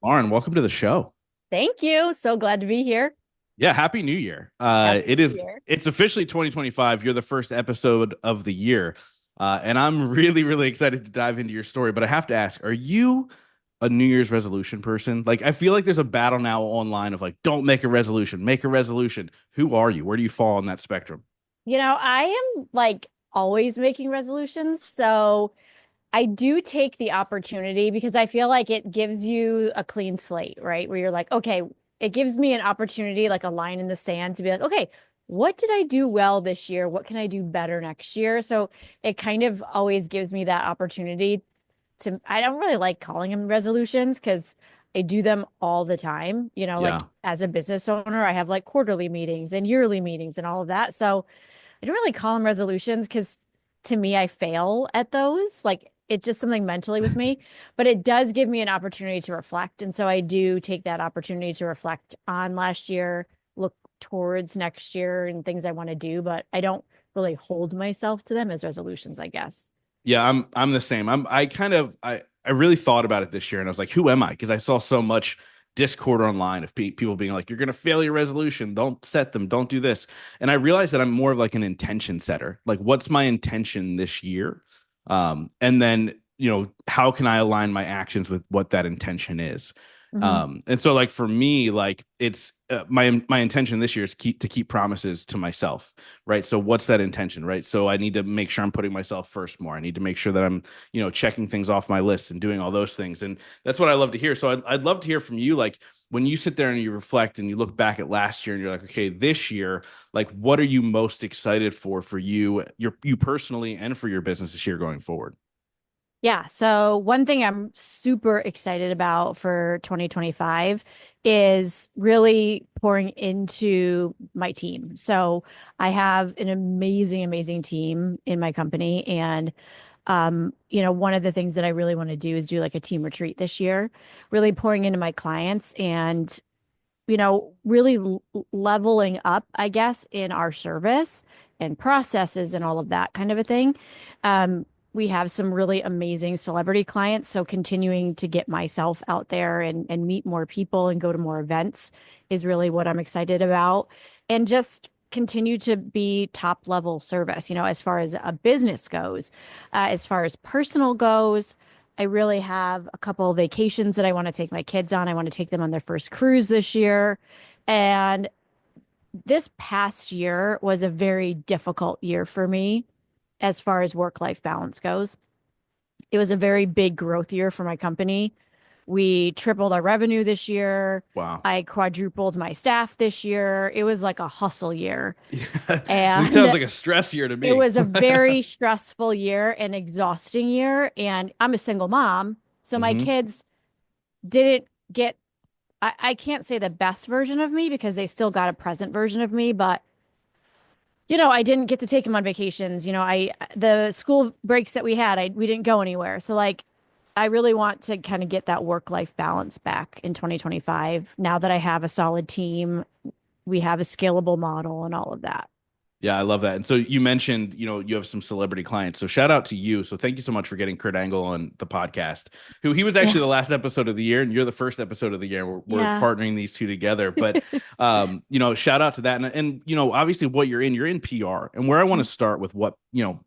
Lauren, welcome to the show. Thank you. So glad to be here. Yeah, happy New Year. Happy It New is Year. it's officially 2025. You're the first episode of the year. And I'm really excited to dive into your story, but I have to ask, are you a New Year's resolution person? Like I feel like there's a battle now online of like don't make a resolution, make a resolution. Who are you? Where do you fall on that spectrum? I am like always making resolutions. So I do take the opportunity because I feel like it gives you a clean slate, right? Where you're like, okay, it gives me an opportunity, like a line in the sand to be like, okay, what did I do well this year? What can I do better next year? So it kind of always gives me that opportunity I don't really like calling them resolutions because I do them all the time. Like Yeah. as a business owner, I have like quarterly meetings and yearly meetings and all of that. So I don't really call them resolutions because to me, I fail at those. Like it's just something mentally with me, but it does give me an opportunity to reflect. And so I do take that opportunity to reflect on last year, look towards next year and things I want to do, but I don't really hold myself to them as resolutions, I guess. Yeah, I'm the same. I really thought about it this year and I was like, who am I? Because I saw so much discord online of people being like, you're gonna fail your resolution, don't set them, don't do this. And I realized that I'm more of like an intention setter. Like, what's my intention this year? And then, how can I align my actions with what that intention is? Mhm. And so like for me, like it's my intention this year is keep promises to myself, right? So what's that intention, right? So I need to make sure I'm putting myself first more. I need to make sure that I'm, checking things off my list and doing all those things. And that's what I love to hear. So I'd love to hear from you, like when you sit there and you reflect and you look back at last year and you're like, okay, this year, like what are you most excited for you personally and for your business this year going forward? Yeah. So one thing I'm super excited about for 2025 is really pouring into my team. So I have an amazing team in my company. And, one of the things that I really want to do is do like a team retreat this year, really pouring into my clients and, really leveling up, I guess, in our service and processes and all of that kind of a thing. We have some really amazing celebrity clients, so continuing to get myself out there and meet more people and go to more events is really what I'm excited about. And just continue to be top level service, as far as a business goes, as far as personal goes. I really have a couple of vacations that I want to take my kids on. I want to take them on their first cruise this year. And this past year was a very difficult year for me as far as work-life balance goes. It was a very big growth year for my company. We tripled our revenue this year. Wow. I quadrupled my staff this year. It was like a hustle year. Yeah. It sounds And like a stress year to it me. was a very stressful year and exhausting year. And I'm a single mom. So my Hmm. kids didn't get, I can't say the best version of me because they still got a present version of me, but I didn't get to take them on vacations. The school breaks that we had, we didn't go anywhere. So like I really want to kind of get that work-life balance back in 2025 now that I have a solid team, we have a scalable model and all of that. Yeah, I love that. And so you mentioned, you have some celebrity clients. So shout out to you. So thank you so much for getting Kurt Angle on the podcast, who he was actually Yeah. the last episode of the year, and you're the first episode of the year. We're Yeah. partnering these two together. But shout out to that. And obviously what you're in PR. And where I want to start with what,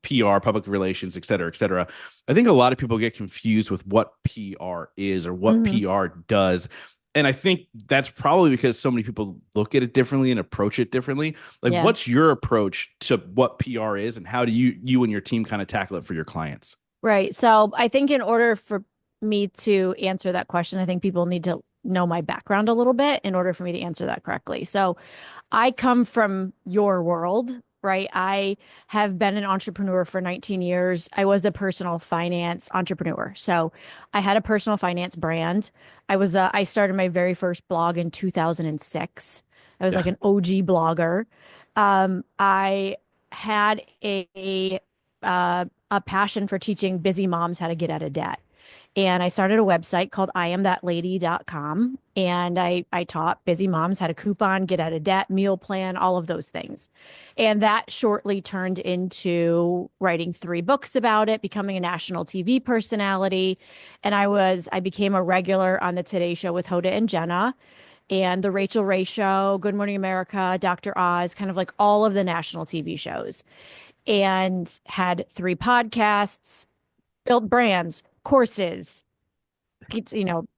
PR, public relations, et cetera, et cetera. I think a lot of people get confused with what PR is or what Mhm. PR does. And I think that's probably because so many people look at it differently and approach it differently. Like, Yeah. what's your approach to what PR is, and how do you and your team kind of tackle it for your clients? Right. So I think in order for me to answer that question, I think people need to know my background a little bit in order for me to answer that correctly. So I come from your world, right? I have been an entrepreneur for 19 years. I was a personal finance entrepreneur. So I had a personal finance brand. I started my very first blog in 2006. I was Yeah. like an OG blogger. I had a passion for teaching busy moms how to get out of debt. And I started a website called IamThatLady.com. And I taught busy moms how to coupon, get out of debt, meal plan, all of those things. And that shortly turned into writing 3 books about it, becoming a national TV personality. And I became a regular on the Today Show with Hoda and Jenna and the Rachel Ray Show, Good Morning America, Dr. Oz, kind of like all of the national TV shows, and had 3 podcasts, built brands, courses,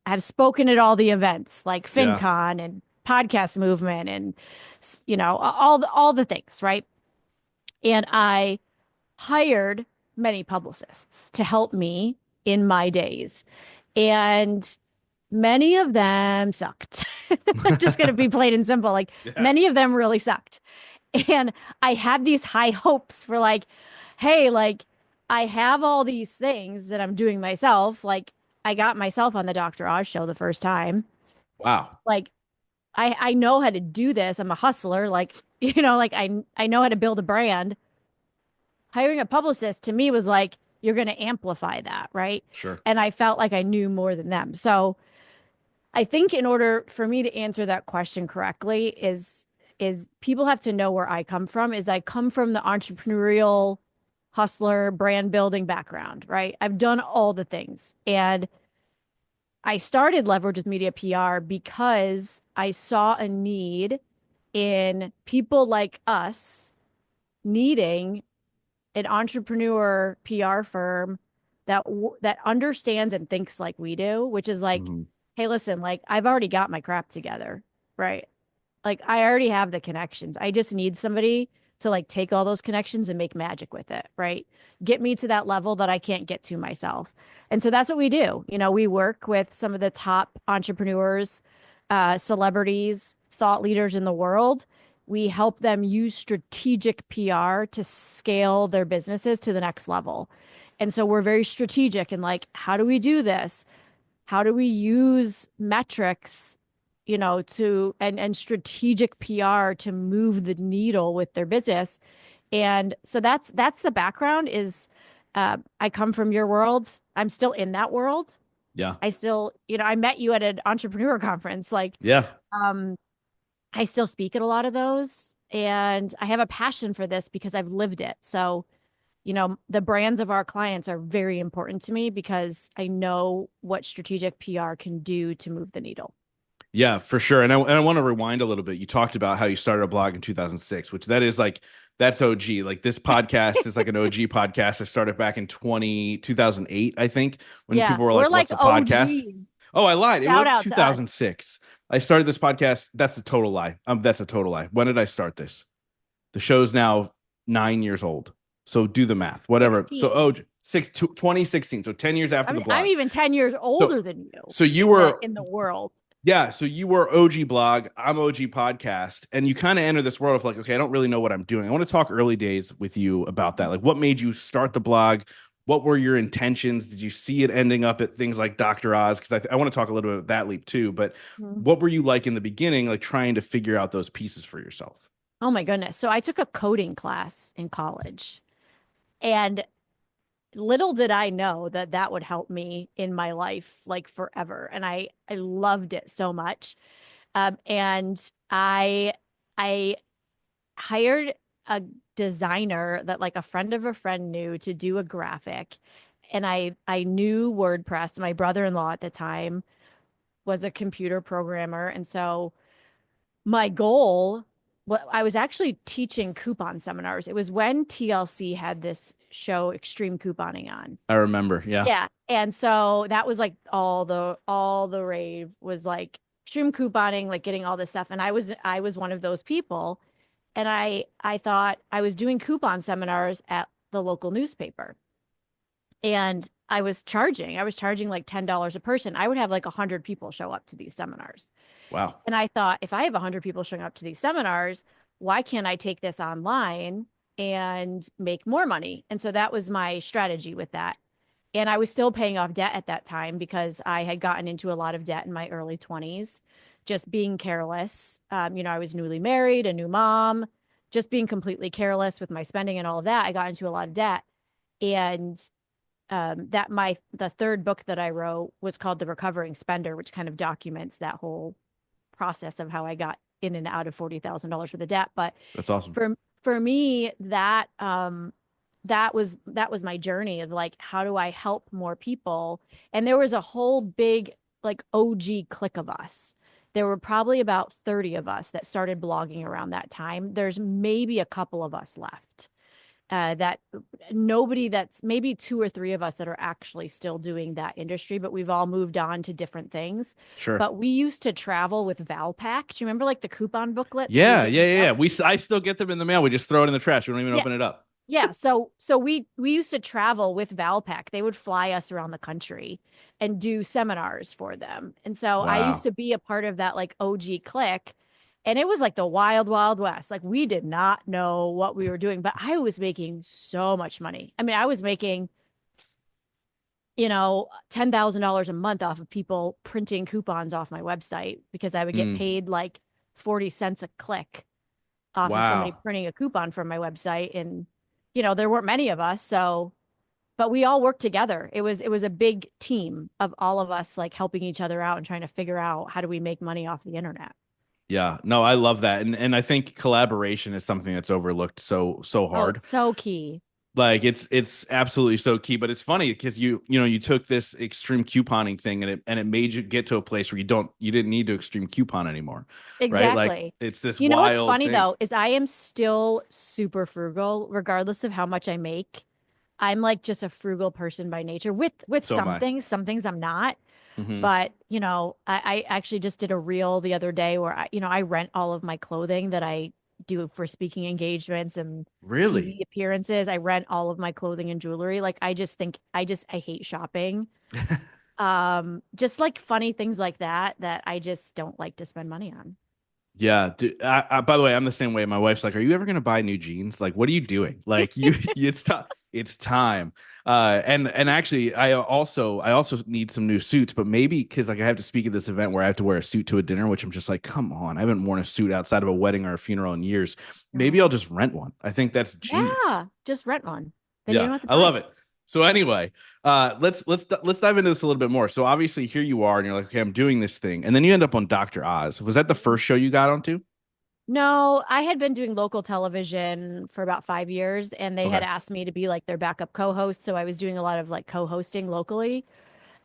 have spoken at all the events like Yeah. FinCon and podcast movement and all the things, right? And I hired many publicists to help me in my days. And many of them sucked. I'm just going to be plain and simple. Like Yeah. many of them really sucked. And I had these high hopes for like, hey, like I have all these things that I'm doing myself. Like I got myself on the Dr. Oz show the first time. Wow. Like I know how to do this. I'm a hustler. Like, like I know how to build a brand. Hiring a publicist to me was like, you're going to amplify that, right? Sure. And I felt like I knew more than them. So I think in order for me to answer that question correctly is people have to know where I come from. Is I come from the entrepreneurial hustler brand building background, right? I've done all the things. And I started Leverage with Media PR because I saw a need in people like us needing an entrepreneur PR firm that understands and thinks like we do, which is like, Mhm. hey, listen, like I've already got my crap together, right? Like I already have the connections. I just need somebody to like take all those connections and make magic with it, right? Get me to that level that I can't get to myself. And so that's what we do. We work with some of the top entrepreneurs, celebrities, thought leaders in the world. We help them use strategic PR to scale their businesses to the next level. And so we're very strategic and like, how do we do this? How do we use metrics, and strategic PR to move the needle with their business? And so that's the background is I come from your world. I'm still in that world. Yeah. I still, I met you at an entrepreneur conference. Like, Yeah. um, I still speak at a lot of those and I have a passion for this because I've lived it. So, the brands of our clients are very important to me because I know what strategic PR can do to move the needle. Yeah, for sure. And I want to rewind a little bit. You talked about how you started a blog in 2006, which that is like that's OG. Like this podcast is like an OG podcast. I started back in 2008, I think, when Yeah, people were we're like, like "What's a podcast?" OG. Oh, I lied. It Shout was out to us. 2006. I started this podcast. That's a total lie. That's a total lie. When did I start this? The show's now 9 years old. So do the math, whatever. So, 16. 2016. So 10 years after the I'm blog. even 10 years So, older than you so you in the were in the world. yeah, so you were OG blog, I'm OG podcast, and you kind of enter this world of like, okay, I don't really know what I'm doing. I want to talk early days with you about that. Like, what made you start the blog? What were your intentions? Did you see it ending up at things like Dr. Oz? Because I want to talk a little bit about that leap too. But Mhm. what were you like in the beginning, like trying to figure out those pieces for yourself? Oh my goodness. So I took a coding class in college and little did I know that that would help me in my life like forever. And I loved it so much. And I hired a designer that like a friend of a friend knew to do a graphic. And I knew WordPress. My brother-in-law at the time was a computer programmer. And so my goal, well, I was actually teaching coupon seminars. It was when TLC had this show Extreme Couponing on. I remember. Yeah. Yeah. And so that was like all the rave was like extreme couponing, like getting all this stuff. And I was one of those people. And I thought I was doing coupon seminars at the local newspaper. And I was charging like $10 a person. I would have like 100 people show up to these seminars. Wow. And I thought, if I have 100 people showing up to these seminars, why can't I take this online and make more money? And so that was my strategy with that. And I was still paying off debt at that time because I had gotten into a lot of debt in my early 20s, just being careless. I was newly married, a new mom, just being completely careless with my spending and all of that. I got into a lot of debt. And that the third book that I wrote was called The Recovering Spender, which kind of documents that whole process of how I got in and out of $40,000 for the debt. But That's awesome. for for me, that was my journey of like, how do I help more people? And there was a whole big like OG clique of us. There were probably about 30 of us that started blogging around that time. There's maybe a couple of us left. That nobody that's maybe two or three of us that are actually still doing that industry, but we've all moved on to different things. Sure. But we used to travel with Valpak. Do you remember like the coupon booklet that you would Yeah, get in yeah, the yeah, yeah. mail? I still get them in the mail. We just throw it in the trash. We don't even Yeah. open it up. Yeah, so we used to travel with Valpak. They would fly us around the country and do seminars for them. And so I used Wow. to be a part of that like OG clique. And it was like the wild, wild west. Like we did not know what we were doing, but I was making so much money. I mean, I was making, $10,000 a month off of people printing coupons off my website because I would get Mm, paid like 40 cents a click off of somebody wow. printing a coupon from my website. And, there weren't many of us. So, but we all worked together. It was a big team of all of us like helping each other out and trying to figure out how do we make money off the internet. Yeah. No, I love that. And I think collaboration is something that's overlooked so Oh, hard. it's so key. Like it's absolutely so key, but it's funny because you took this extreme couponing thing and it made you get to a place where you didn't need to extreme coupon anymore, right? Like Exactly. it's this You know what's wild funny thing. though is I am still super frugal regardless of how much I make. I'm like just a frugal person by nature with So am I. some things I'm not. Hmm. But, I actually just did a reel the other day where I rent all of my clothing that I do for speaking engagements and Really? TV appearances. I rent all of my clothing and jewelry. Like I hate shopping. Just like funny things like that I just don't like to spend money on. Yeah. By the way, I'm the same way. My wife's like, "Are you ever going to buy new jeans? Like, what are you doing? Like, it's time. It's time." And actually, I also need some new suits, but maybe because like I have to speak at this event where I have to wear a suit to a dinner, which I'm just like, come on, I haven't worn a suit outside of a wedding or a funeral in years. Maybe I'll No. just rent one. I think that's genius. Yeah, just rent one. Then you Yeah, don't have to I buy love it. it. So anyway, let's dive into this a little bit more. So obviously here you are, and you're like, okay, I'm doing this thing, and then you end up on Dr. Oz. Was that the first show you got onto? No, I had been doing local television for about 5 years, and they had Okay. asked me to be like their backup co-host. So I was doing a lot of like co-hosting locally.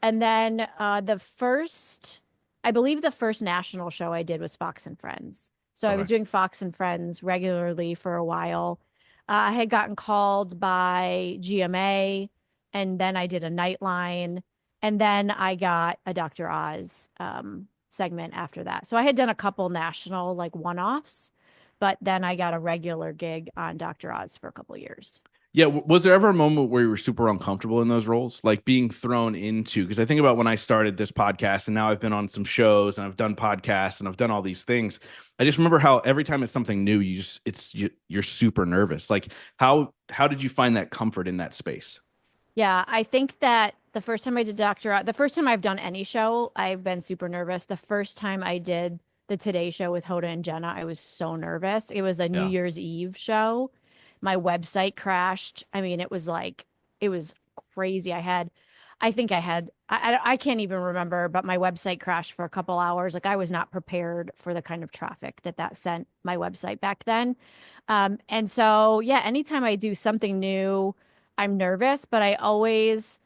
And then I believe the first national show I did was Fox and Friends. So I was Okay. doing Fox and Friends regularly for a while. I had gotten called by GMA, and then I did a Nightline, and then I got a Dr. Oz segment after that. So I had done a couple national like one-offs, but then I got a regular gig on Dr. Oz for a couple years. Yeah, was there ever a moment where you were super uncomfortable in those roles, like being thrown into? Because I think about when I started this podcast, and now I've been on some shows, and I've done podcasts, and I've done all these things. I just remember how every time it's something new, you're super nervous. Like how did you find that comfort in that space? Yeah, I think that the first time I did the first time I've done any show, I've been super nervous. The first time I did the Today Show with Hoda and Jenna, I was so nervous. It was a New Yeah, Year's Eve show. My website crashed. I mean, it was crazy. I think I can't even remember, but my website crashed for a couple hours. Like I was not prepared for the kind of traffic that sent my website back then. And so, yeah, anytime I do something new, I'm nervous, but I always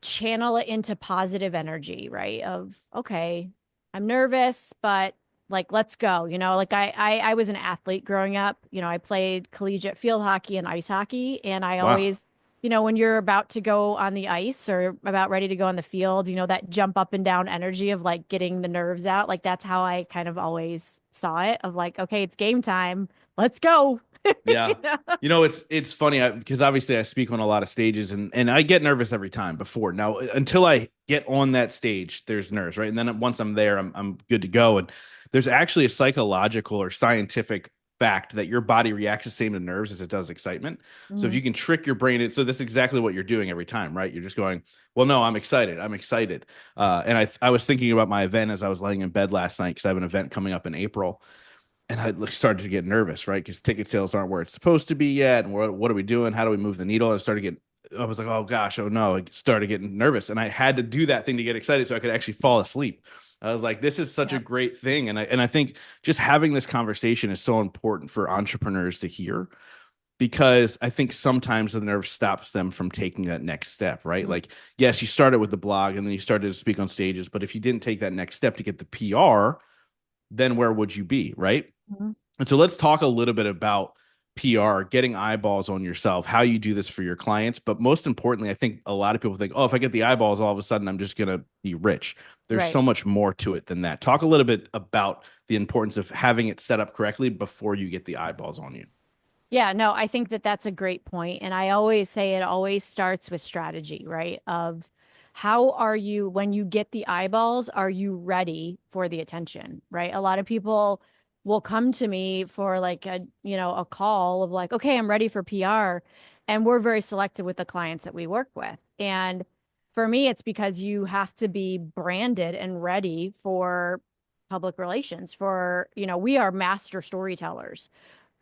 channel it into positive energy, right? Of, okay, I'm nervous, but like, let's go. Like I was an athlete growing up. I played collegiate field hockey and ice hockey. And I wow, always, when you're about to go on the ice or about ready to go on the field, that jump up and down energy of like getting the nerves out. Like that's how I kind of always saw it of like, okay, it's game time. Let's go. yeah. You know? It's funny because obviously I speak on a lot of stages, and I get nervous every time before. Now, until I get on that stage, there's nerves, right? And then once I'm there, I'm good to go. And there's actually a psychological or scientific fact that your body reacts the same to nerves as it does excitement. So if Mhm. you can trick your brain, so that's exactly what you're doing every time, right? You're just going, well, no, I'm excited. I'm excited. And I was thinking about my event as I was laying in bed last night because I have an event coming up in April, and I started to get nervous, right? Because ticket sales aren't where it's supposed to be yet. And what are we doing? How do we move the needle? And I started getting I was like, oh gosh, oh no, I started getting nervous, and I had to do that thing to get excited so I could actually fall asleep. I was like, this is such a Yep. great thing, and I think just having this conversation is so important for entrepreneurs to hear, because I think sometimes the nerve stops them from taking that next step, right? Mhm. Like, yes, you started with the blog and then you started to speak on stages, but if you didn't take that next step to get the PR, then where would you be, right? Mhm. And so let's talk a little bit about PR, getting eyeballs on yourself, how you do this for your clients. But most importantly, I think a lot of people think, oh, if I get the eyeballs, all of a sudden I'm just going to be rich. There's Right. so much more to it than that. Talk a little bit about the importance of having it set up correctly before you get the eyeballs on you. Yeah, no, I think that that's a great point. And I always say it always starts with strategy, right? Of how are you, when you get the eyeballs, are you ready for the attention, right? A lot of people will come to me for like a call of like, okay, I'm ready for PR. And we're very selective with the clients that we work with. And for me, it's because you have to be branded and ready for public relations for, we are master storytellers.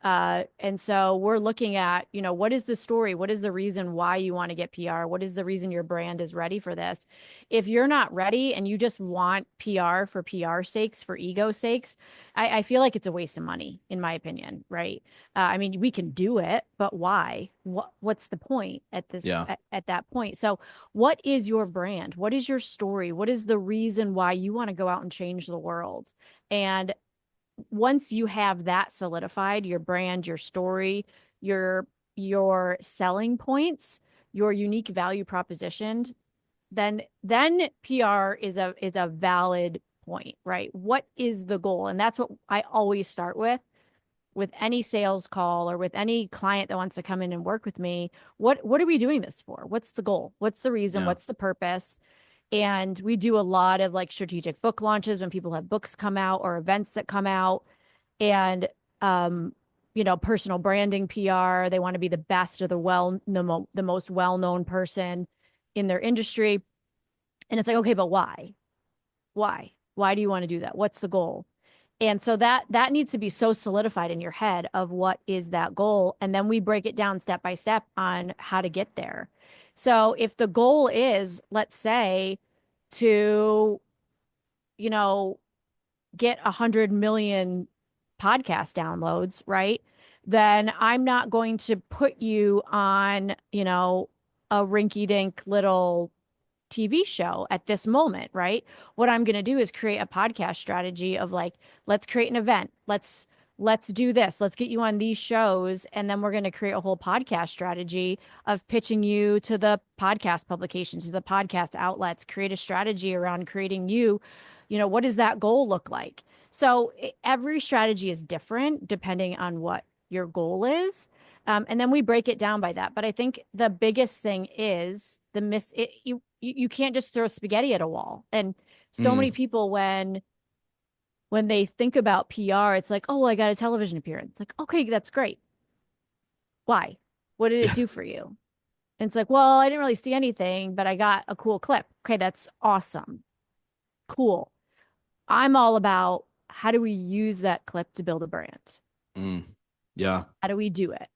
And so we're looking at, what is the story? What is the reason why you want to get PR? What is the reason your brand is ready for this? If you're not ready and you just want PR for PR sakes, for ego sakes, I feel like it's a waste of money, in my opinion, right? I mean, we can do it, but why? What's the point at this Yeah. at that point? So, what is your brand? What is your story? What is the reason why you want to go out and change the world? And once you have that solidified, your brand, your story, your your selling points, your unique value proposition, then PR is a valid point, right? What is the goal? And that's what I always start with any sales call or with any client that wants to come in and work with me. What are we doing this for? What's the goal? What's the reason? Yeah. What's the purpose? And we do a lot of like strategic book launches when people have books come out or events that come out and um personal branding PR. They want to be the best or the most well-known person in their industry. And it's like, okay, but why do you want to do that? What's the goal? And so that needs to be so solidified in your head of what is that goal, and then we break it down step by step on how to get there. So if the goal is, let's say, to you know get 100 million podcast downloads, right? Then I'm not going to put you on, a rinky dink little TV show at this moment, right? What I'm going to do is create a podcast strategy of like, let's create an event. Let's do this. Let's get you on these shows, and then we're going to create a whole podcast strategy of pitching you to the podcast publications, to the podcast outlets, create a strategy around creating what does that goal look like? So every strategy is different depending on what your goal is. And then we break it down by that. But I think the biggest thing is you can't just throw spaghetti at a wall. And so many Mm, people when they think about PR, it's like, oh, well, I got a television appearance. It's like, okay, that's great. Why? What did it yeah. do for you? And it's like, well, I didn't really see anything, but I got a cool clip. Okay, that's awesome. Cool. I'm all about how do we use that clip to build a brand? Mm, yeah. How do we do it?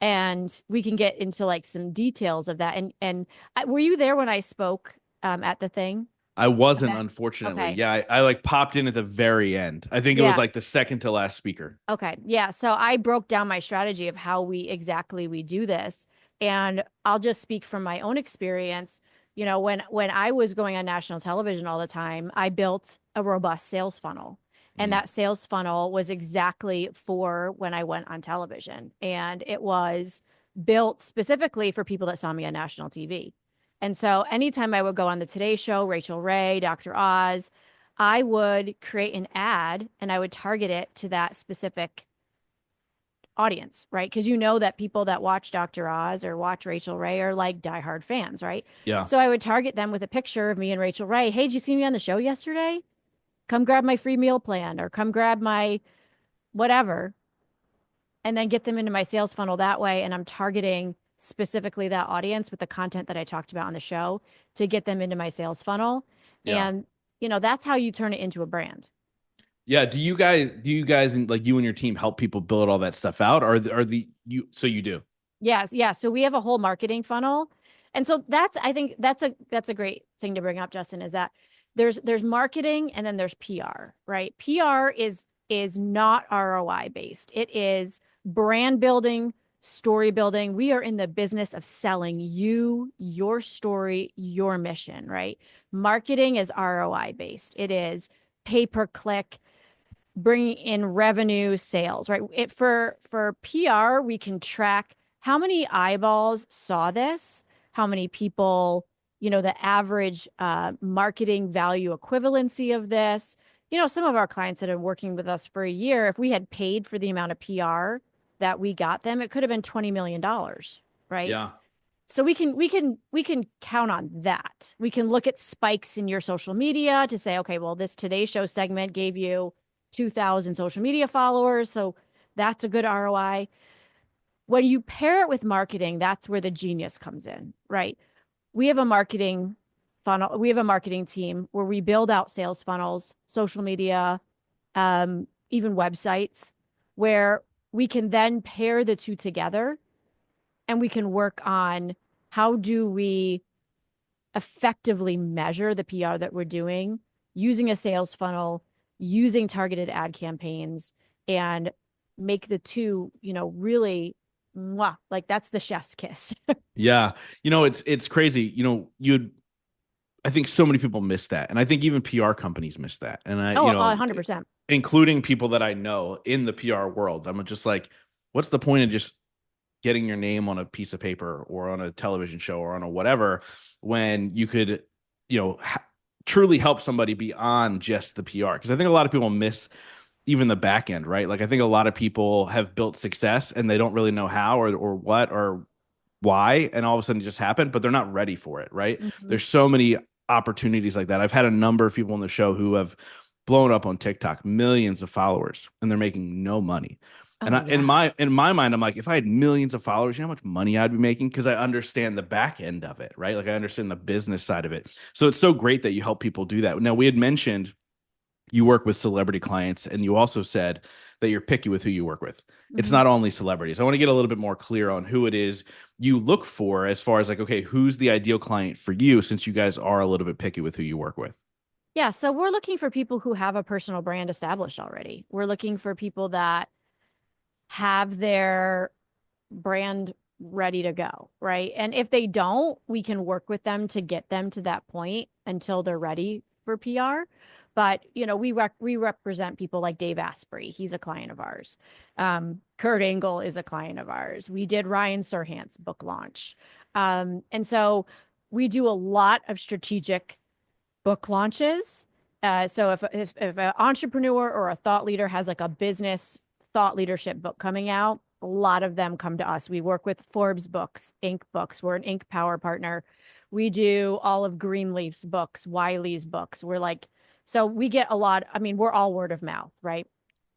And we can get into like some details of that. And were you there when I spoke at the thing I wasn't, event? unfortunately. Okay. Yeah, I like popped in at the very end. I think it was Yeah. like the second to last speaker. Okay. Yeah. So I broke down my strategy of how we do this. And I'll just speak from my own experience. When I was going on national television all the time, I built a robust sales funnel. And Mm, that sales funnel was exactly for when I went on television. And it was built specifically for people that saw me on national TV. And so anytime I would go on the Today Show, Rachel Ray, Dr. Oz, I would create an ad and I would target it to that specific audience, right? Because you know that people that watch Dr. Oz or watch Rachel Ray are like diehard fans, right? yeah. So I would target them with a picture of me and Rachel Ray. Hey, did you see me on the show yesterday? Come grab my free meal plan or come grab my whatever, and then get them into my sales funnel that way. And I'm targeting specifically that audience with the content that I talked about on the show to get them into my sales funnel. Yeah. And, that's how you turn it into a brand. Yeah. Do you guys like you and your team help people build all that stuff out? Or are the you so you do? Yes, yeah. So we have a whole marketing funnel, And so I think that's a great thing to bring up, Justin, is that there's marketing and then there's PR, right? PR is not ROI based. It is brand building, story building. We are in the business of selling you, your story, your mission, right? Marketing is ROI based. It is pay per click, bringing in revenue, sales, right? For PR, we can track how many eyeballs saw this, how many people, the average marketing value equivalency of this. Some of our clients that are working with us for a year, if we had paid for the amount of PR that we got them, it could have been $20 million, right? Yeah. So we can count on that. We can look at spikes in your social media to say, okay, well, this Today Show segment gave you 2,000 social media followers, so that's a good ROI. When you pair it with marketing, that's where the genius comes in, right? We have a marketing funnel. We have a marketing team where we build out sales funnels, social media, even websites, where we can then pair the two together and we can work on how do we effectively measure the PR that we're doing using a sales funnel, using targeted ad campaigns, and make the two, really mwah, like that's the chef's kiss. Yeah. It's crazy. I think so many people miss that. And I think even PR companies miss that. And Oh, 100%. including people that I know in the PR world, I'm just like, what's the point of just getting your name on a piece of paper or on a television show or on a whatever when you could, truly help somebody beyond just the PR? Because I think a lot of people miss even the back end, right? Like I think a lot of people have built success and they don't really know how or what or why, and all of a sudden it just happened, but they're not ready for it, right? Mm-hmm. There's so many opportunities like that. I've had a number of people on the show who have blown up on TikTok, millions of followers, and they're making no money. And Oh, in yeah. my mind, I'm like, if I had millions of followers, you know how much money I'd be making? Because I understand the back end of it, right? Like I understand the business side of it. So it's so great that you help people do that. Now we had mentioned you work with celebrity clients, and you also said that you're picky with who you work with. It's Mm-hmm. not only celebrities. I want to get a little bit more clear on who it is you look for as far as like, okay, who's the ideal client for you, since you guys are a little bit picky with who you work with. Yeah, so we're looking for people who have a personal brand established already. We're looking for people that have their brand ready to go, right? And if they don't, we can work with them to get them to that point until they're ready for PR. But we represent people like Dave Asprey. He's a client of ours. Kurt Angle is a client of ours. We did Ryan Serhant's book launch, and so we do a lot of strategic book launches. So if an entrepreneur or a thought leader has like a business thought leadership book coming out, a lot of them come to us. We work with Forbes Books, Inc. Books. We're an Inc. Power partner. We do all of Greenleaf's books, Wiley's books. So we get a lot. I mean, we're all word of mouth, right?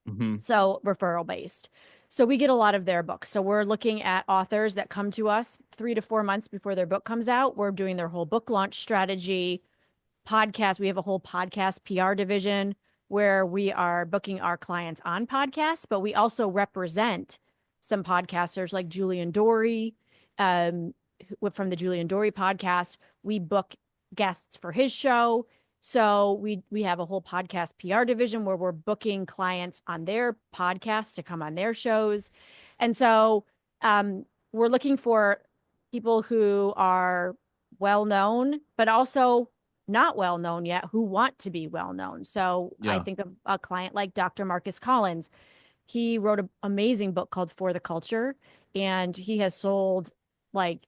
Mm-hmm. So referral based. So we get a lot of their books. So we're looking at authors that come to us 3 to 4 months before their book comes out. We're doing their whole book launch strategy, podcast. We have a whole podcast PR division where we are booking our clients on podcasts, but we also represent some podcasters like Julian Dory, um, from the Julian Dory podcast. We book guests for his show. So we have a whole podcast PR division where we're booking clients on their podcasts to come on their shows. And so we're looking for people who are well known, but also not well known yet, who want to be well known. So I Yeah. think of a client like Dr. Marcus Collins. He wrote an amazing book called For the Culture, and he has sold like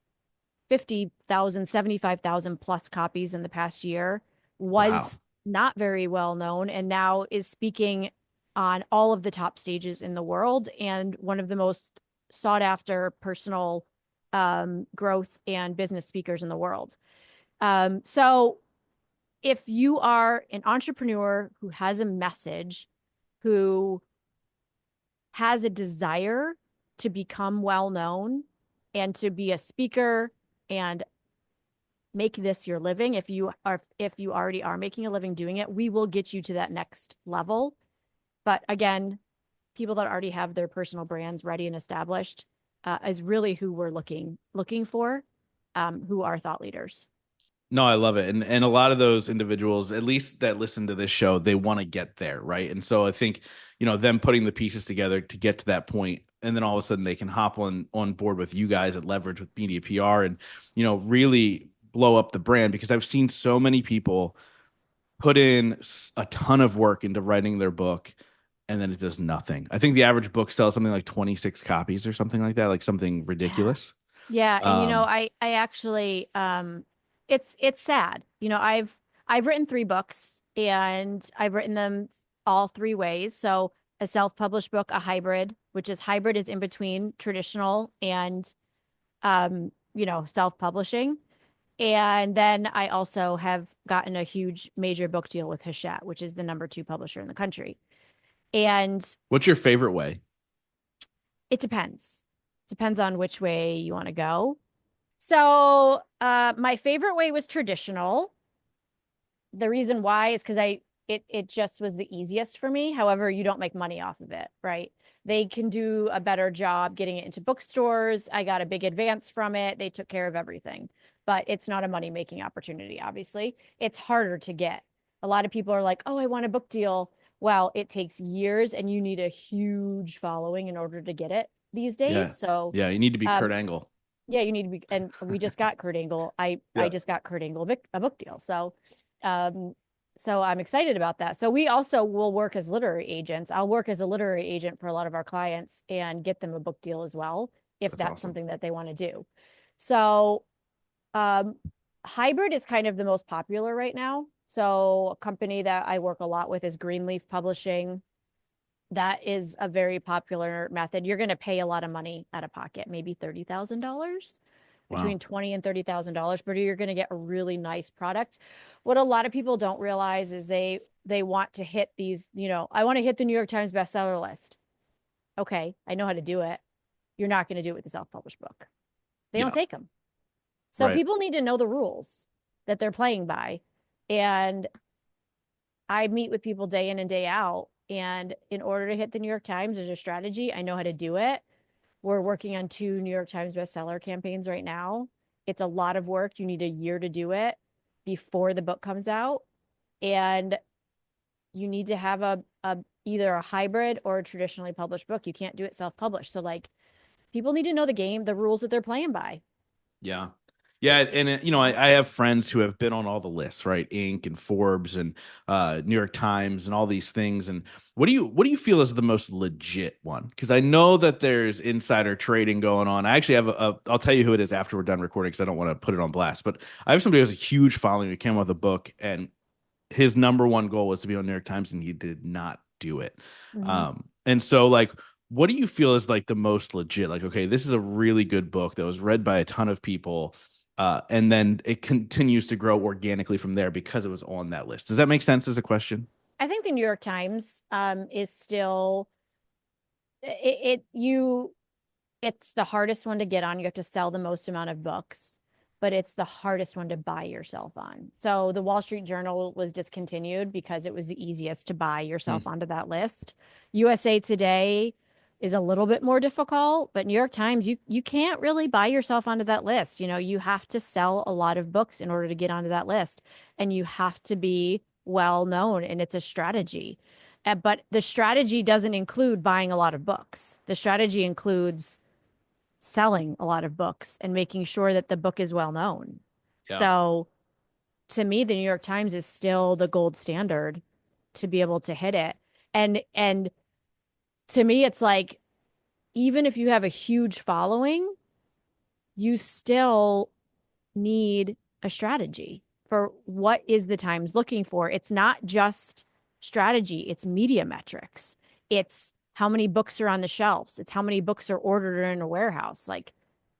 50,000, 75,000 plus copies in the past year, Wow. was not very well known, and now is speaking on all of the top stages in the world and one of the most sought after personal growth and business speakers in the world. So if you are an entrepreneur who has a message, who has a desire to become well known and to be a speaker and make this your living, if you already are making a living doing it, we will get you to that next level. But again, people that already have their personal brands ready and established is really who we're looking for. who are thought leaders. No, I love it. And a lot of those individuals, at least that listen to this show, they want to get there, right? And so I think, them putting the pieces together to get to that point, and then all of a sudden they can hop on board with you guys at Leverage with media PR and, really blow up the brand, because I've seen so many people put in a ton of work into writing their book and then it does nothing. I think the average book sells something like 26 copies or something like that, like something Yeah. ridiculous. Yeah, and Um, I actually it's sad. I've written three books and I've written them all three ways. So a self-published book, a hybrid, which is hybrid is in between traditional and self-publishing. And then I also have gotten a huge major book deal with Hachette, which is the number two publisher in the country. And what's your favorite way? it depends. Depends on which way you want to go. So, my favorite way was traditional. The reason why is because it just was the easiest for me. However, you don't make money off of it, right? They can do a better job getting it into bookstores. I got a big advance from it. They took care of everything, but it's not a money making opportunity, obviously. It's harder to get. A lot of people are like, oh, I want a book deal. Well, it takes years and you need a huge following in order to get it these days. Yeah. So, Yeah. You need to be Kurt um, Angle. yeah, you need to be, and we just got Kurt Angle. I Yeah. just got Kurt Angle a book deal. Um, so I'm excited about that. So we also will work as literary agents. I'll work as a literary agent for a lot of our clients and get them a book deal as well, if That's that's awesome. something that they want to do. So, um, hybrid is kind of the most popular right now. So a company that I work a lot with is Greenleaf Publishing. That is a very popular method. You're going to pay a lot of money out of pocket, maybe $30,000, Wow. between 20 and $30,000, but you're going to get a really nice product. What a lot of people don't realize is they want to hit these, I want to hit the New York Times bestseller list. Okay, I know how to do it. You're not going to do it with a self-published book. They don't Yeah. take them. So Right. people need to know the rules that they're playing by. And I meet with people day in and day out. And in order to hit the New York Times, there's a strategy. I know how to do it. We're working on two New York Times bestseller campaigns right now. It's a lot of work. You need a year to do it before the book comes out. And you need to have a either a hybrid or a traditionally published book. You can't do it self-published. So like people need to know the game, the rules that they're playing by. Yeah. Yeah. And, I have friends who have been on all the lists, right? Inc. and Forbes and New York Times and all these things. And what do you feel is the most legit one? Because I know that there's insider trading going on. I actually have I'll tell you who it is after we're done recording because I don't want to put it on blast. But I have somebody who has a huge following who came out with a book, and his number one goal was to be on New York Times, and he did not do it. Mm-hmm. And so like, what do you feel is like the most legit? Like, okay, this is a really good book that was read by a ton of people, and then it continues to grow organically from there because it was on that list. Does that make sense as a question? I think the New York Times is still you it's the hardest one to get on. You have to sell the most amount of books, but it's the hardest one to buy yourself on. So the Wall Street Journal was discontinued because it was the easiest to buy Hmm. yourself onto that list. USA Today is a little bit more difficult, but New York Times, you can't really buy yourself onto that list. You have to sell a lot of books in order to get onto that list, and you have to be well known, and it's a strategy. But the strategy doesn't include buying a lot of books. The strategy includes selling a lot of books and making sure that the book is well known. Yeah. So to me, the New York Times is still the gold standard to be able to hit it. And to me, it's like even if you have a huge following, you still need a strategy for what is the Times looking for. It's not just strategy, it's media metrics. It's how many books are on the shelves. It's how many books are ordered in a warehouse. Like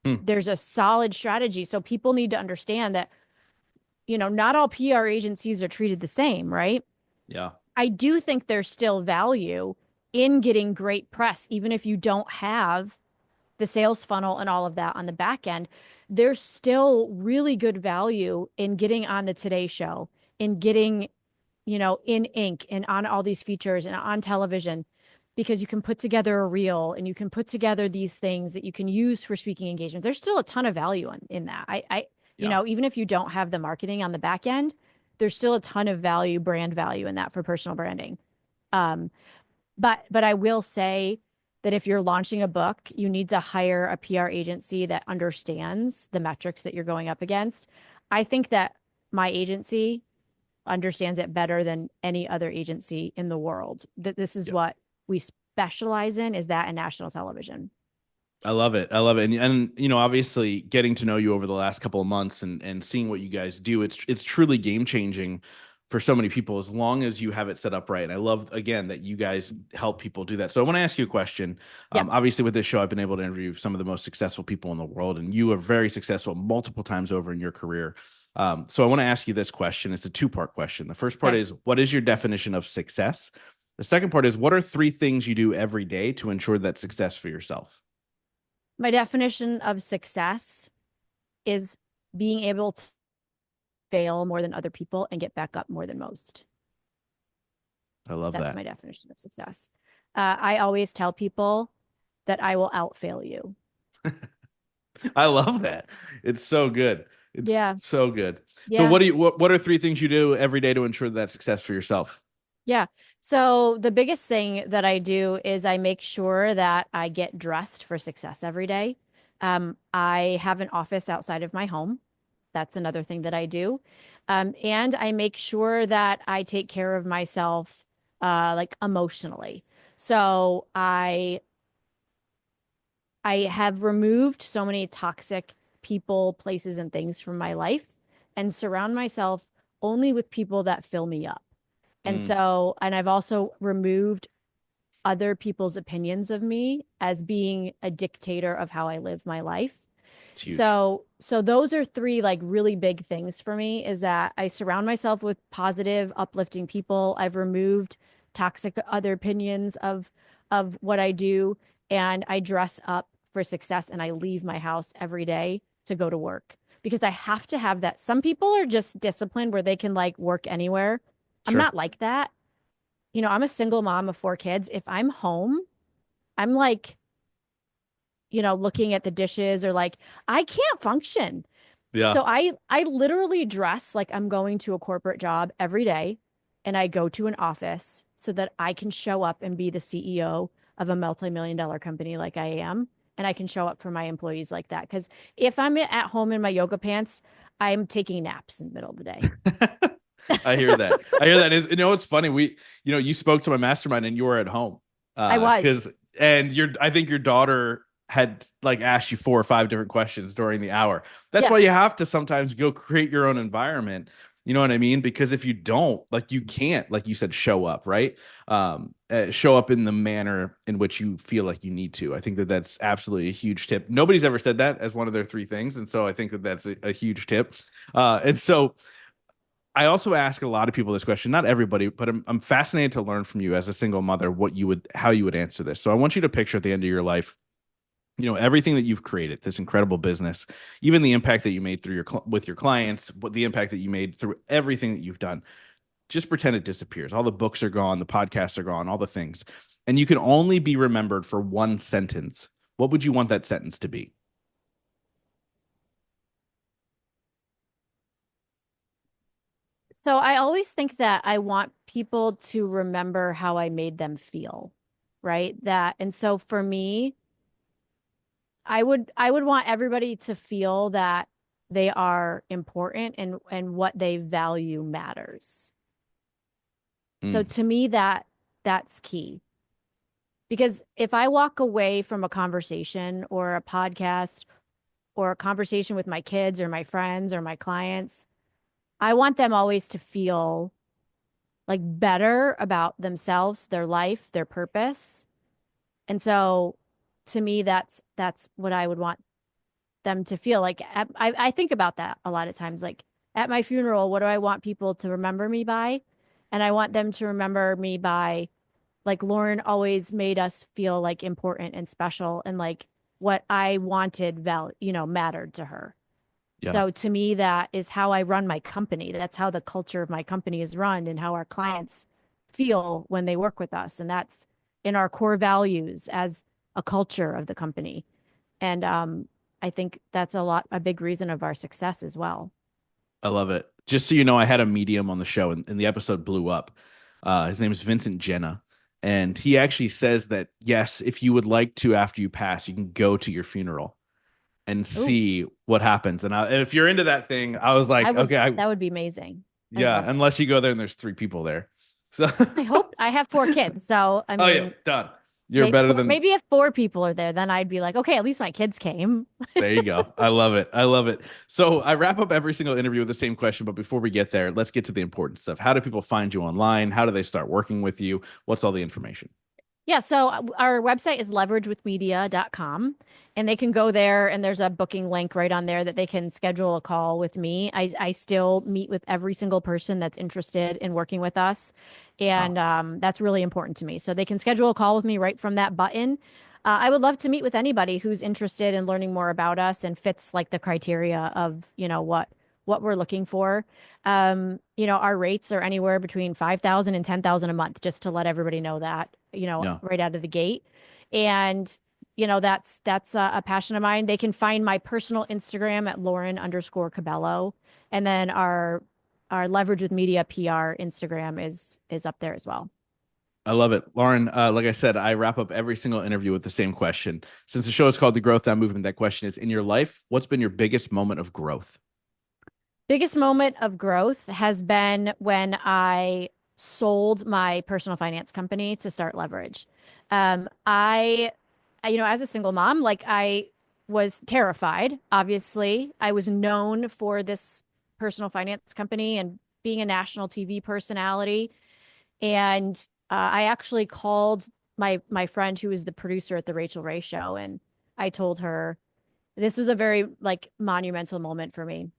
Hmm. there's a solid strategy. So people need to understand that, not all PR agencies are treated the same, right? Yeah. I do think there's still value in getting great press, even if you don't have the sales funnel and all of that on the back end. There's still really good value in getting on the Today Show, in getting, in ink and on all these features and on television. because you can put together a reel and you can put together these things that you can use for speaking engagement. There's still a ton of value in that. You Yeah. know, even if you don't have the marketing on the back end, there's still a ton of value, brand value in that for personal branding. Um, but I will say that if you're launching a book, you need to hire a PR agency that understands the metrics that you're going up against. I think that my agency understands it better than any other agency in the world. That this is Yeah. what we specialize in, is that in national television. I love it. I love it. And you know, obviously getting to know you over the last couple of months and seeing what you guys do, it's truly game changing for so many people as long as you have it set up right. And I love again that you guys help people do that. So I want to ask you a question. Yep. Obviously with this show, I've been able to interview some of the most successful people in the world, and you are very successful multiple times over in your career. So I want to ask you this question. It's a two-part question. The first part Okay. is, what is your definition of success? The second part is, what are three things you do every day to ensure that success for yourself? My definition of success is being able to fail more than other people and get back up more than most. I love That's that. my definition of success. I always tell people that I will outfail you. I love that. It's so good. It's Yeah. so good. So Yeah. what are three things you do every day to ensure that success for yourself? Yeah. So the biggest thing that I do is I make sure that I get dressed for success every day. I have an office outside of my home. That's another thing that I do. And I make sure that I take care of myself, like emotionally. So I have removed so many toxic people, places, and things from my life and surround myself only with people that fill me up. And Mm, so, and I've also removed other people's opinions of me as being a dictator of how I live my life. it's huge. So those are three like really big things for me, is that I surround myself with positive, uplifting people. I've removed toxic other opinions of what I do, and I dress up for success and I leave my house every day to go to work because I have to have that. Some people are just disciplined where they can like work anywhere. I'm Sure. not like that. You know, I'm a single mom of four kids. If I'm home, I'm like, you know, looking at the dishes or like I can't function. Yeah. So I literally dress like I'm going to a corporate job every day and I go to an office so that I can show up and be the CEO of a multi-million-dollar company like I am, and I can show up for my employees like that. Because if I'm at home in my yoga pants, I'm taking naps in the middle of the day. I hear that. I hear that. You know, it's funny. You know, you spoke to my mastermind and you were at home. I was. Because, and I think your daughter had like asked you four or five different questions during the hour. That's Yeah. why you have to sometimes go create your own environment. You know what I mean? Because if you don't, like, you can't, like you said, show up, right? Show up in the manner in which you feel like you need to. I think that that's absolutely a huge tip. Nobody's ever said that as one of their three things. And so I think that that's a huge tip. And so, I also ask a lot of people this question, not everybody, but I'm fascinated to learn from you as a single mother how you would answer this. So I want you to picture at the end of your life, you know, everything that you've created, this incredible business, even the impact that you made through with your clients, what the impact that you made through everything that you've done. Just pretend it disappears. All the books are gone, the podcasts are gone, all the things. And you can only be remembered for one sentence. What would you want that sentence to be? So I always think that I want people to remember how I made them feel, right? That, and so for me, I would want everybody to feel that they are important and what they value matters. So Mm, to me that's key. Because if I walk away from a conversation or a podcast or a conversation with my kids or my friends or my clients, I want them always to feel like better about themselves, their life, their purpose. And so to me that's what I would want them to feel like. I think about that a lot of times, like at my funeral, what do I want people to remember me by? And I want them to remember me by like Lauren always made us feel like important and special, and like what I wanted you know, mattered to her. yeah. So to me, that is how I run my company. That's how the culture of my company is run and how our clients feel when they work with us. And in our core values as a culture of the company. And I think that's a big reason of our success as well. I love it. Just so you know, I had a medium on the show, and the episode blew up. His name is Vincent Jenna, and he actually says that yes, if you would like to, after you pass, you can go to your funeral and Oh, see what happens. And if you're into that thing, I was like, okay, that would be amazing. I'd yeah, love it. unless you go there and there's three people there. So, I hope I have four kids. So, I oh yeah, mean, done. You're better than. maybe if four people are there, then I'd be like, okay, at least my kids came. There you go. I love it. I love it. So I wrap up every single interview with the same question, but before we get there, let's get to the important stuff. How do people find you online? How do they start working with you? What's all the information? Yeah, so our website is leveragewithmedia.com, and they can go there, and there's a booking link right on there that they can schedule a call with me. I still meet with every single person that's interested in working with us, Wow. and that's really important to me. So they can schedule a call with me right from that button. I would love to meet with anybody who's interested in learning more about us and fits like the criteria of, what we're looking for. Our rates are anywhere between 5,000 and 10,000 a month, just to let everybody know that, Yeah. right out of the gate. And, that's a passion of mine. They can find my personal Instagram at Lauren_Cobello. And then our Leverage with Media PR Instagram is up there as well. I love it. Lauren, like I said, I wrap up every single interview with the same question. Since the show is called The Growth That Movement, that question is, in your life, what's been your biggest moment of growth? Biggest moment of growth has been when I sold my personal finance company to start Leverage. As a single mom, like I was terrified. Obviously, I was known for this personal finance company and being a national TV personality. And I actually called my friend who was the producer at the Rachel Ray show, and I told her this was a very like monumental moment for me.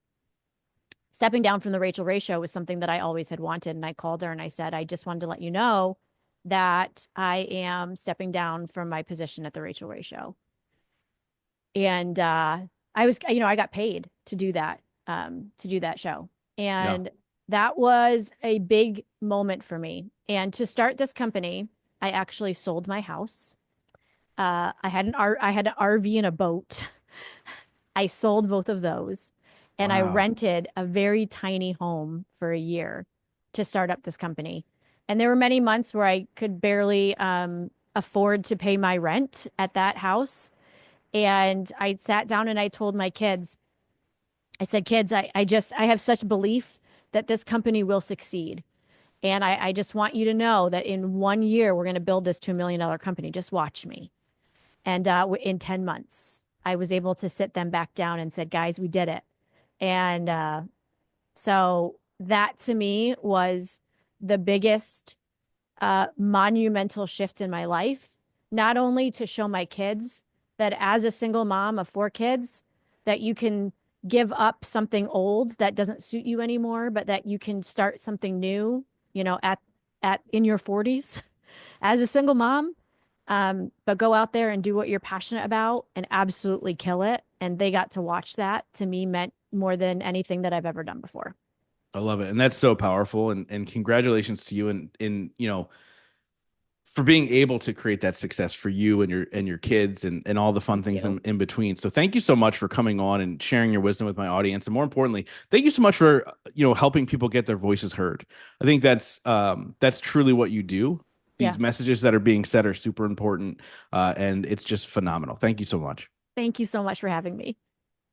Stepping down from the Rachel Ray show was something that I always had wanted. And I called her and I said, I just wanted to let you know that I am stepping down from my position at the Rachel Ray show. And I got paid to do that show. Yeah. And that was a big moment for me. And to start this company, I actually sold my house. I had an RV and a boat. I sold both of those, and I Wow. rented a very tiny home for a year to start up this company. And there were many months where I could barely afford to pay my rent at that house. And I sat down and I told my kids, I said, kids, I have such belief that this company will succeed. And I just want you to know that in 1 year, we're going to build this $2 million company. Just watch me. And in 10 months, I was able to sit them back down and said, guys, we did it. And so that to me was the biggest monumental shift in my life, not only to show my kids that as a single mom of four kids, that you can give up something old that doesn't suit you anymore, but that you can start something new, at in your 40s as a single mom. But go out there and do what you're passionate about and absolutely kill it. And they got to watch that. To me, meant more than anything that I've ever done before. I love it. And that's so powerful. And congratulations to you for being able to create that success for you and your kids and all the fun Thank things you. in between. So thank you so much for coming on and sharing your wisdom with my audience. And more importantly, thank you so much for helping people get their voices heard. I think that's truly what you do. Yeah. These messages that are being said are super important, and it's just phenomenal. Thank you so much. Thank you so much for having me.